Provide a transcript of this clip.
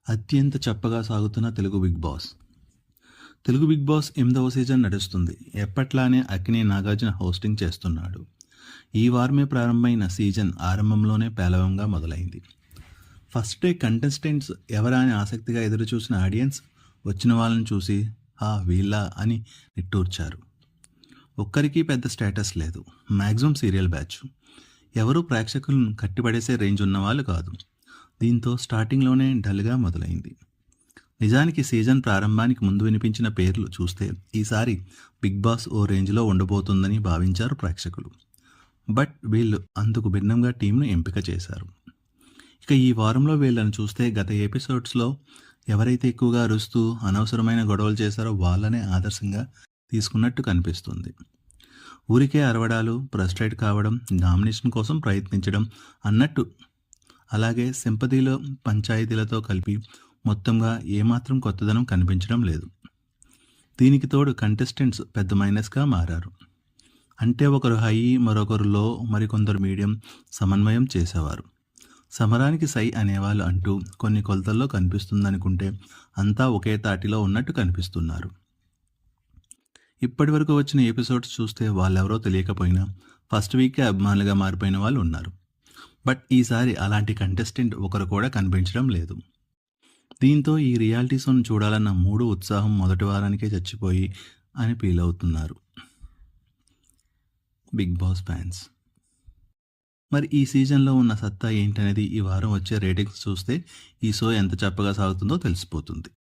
అత్యంత చప్పగా సాగుతున్న Telugu Bigg Boss. Telugu Bigg Boss 8వ సీజన్ నడుస్తుంది. ఎప్పట్లానే అక్కినే నాగార్జున హోస్టింగ్ చేస్తున్నాడు. ఈ వారమే ప్రారంభమైన సీజన్ ఆరంభంలోనే పేలవంగా మొదలైంది. ఫస్ట్ డే కంటెస్టెంట్స్ ఎవరా అని ఆసక్తిగా ఎదురుచూసిన ఆడియన్స్ వచ్చిన వాళ్ళని చూసి వీళ్ళ అని నిట్టూర్చారు. ఒక్కరికి పెద్ద స్టేటస్ లేదు. Maximum serial batch. ఎవరూ ప్రేక్షకులను కట్టిపడేసే రేంజ్ ఉన్నవాళ్ళు కాదు. దీంతో స్టార్టింగ్లోనే డల్గా మొదలైంది. నిజానికి సీజన్ ప్రారంభానికి ముందు వినిపించిన పేర్లు చూస్తే ఈసారి బిగ్ బాస్ ఓ రేంజ్లో ఉండబోతుందని భావించారు ప్రేక్షకులు. బట్ వీళ్ళు అందుకు భిన్నంగా టీంను ఎంపిక చేశారు. ఇక ఈ వారంలో వీళ్ళని చూస్తే గత ఎపిసోడ్స్లో ఎవరైతే ఎక్కువగా అరుస్తూ అనవసరమైన గొడవలు చేశారో వాళ్ళనే ఆదర్శంగా తీసుకున్నట్టు కనిపిస్తుంది. ఊరికే అరవడాలు, ఫ్రస్ట్రేట్ కావడం, డామినేషన్ కోసం ప్రయత్నించడం అన్నట్టు, అలాగే సింపతిలో పంచాయతీలతో కలిపి మొత్తంగా ఏమాత్రం కొత్తదనం కనిపించడం లేదు. దీనికి తోడు కంటెస్టెంట్స్ పెద్ద మైనస్గా మారారు. అంటే ఒకరు హై, మరొకరు లో, మరికొందరు మీడియం సమన్వయం చేసేవారు. సమరానికి సై అనేవాళ్ళు అంటూ కొన్ని కొలతల్లో కనిపిస్తుందనుకుంటే అంతా ఒకే తాటిలో ఉన్నట్టు కనిపిస్తున్నారు. ఇప్పటి వరకు వచ్చిన ఎపిసోడ్స్ చూస్తే వాళ్ళెవరో తెలియకపోయినా ఫస్ట్ వీకే అభిమానులుగా మారిపోయిన వాళ్ళు ఉన్నారు. బట్ ఈసారి అలాంటి కంటెస్టెంట్ ఒకరు కూడా కనిపించడం లేదు. దీంతో ఈ రియాలిటీ షోను చూడాలన్న మూడు ఉత్సాహం మొదటి వారానికే చచ్చిపోయి అని ఫీల్ అవుతున్నారు బిగ్ బాస్ ఫ్యాన్స్. మరి ఈ సీజన్లో ఉన్న సత్తా ఏంటనేది ఈ వారం వచ్చే రేటింగ్స్ చూస్తే ఈ షో ఎంత చప్పగా సాగుతుందో తెలిసిపోతుంది.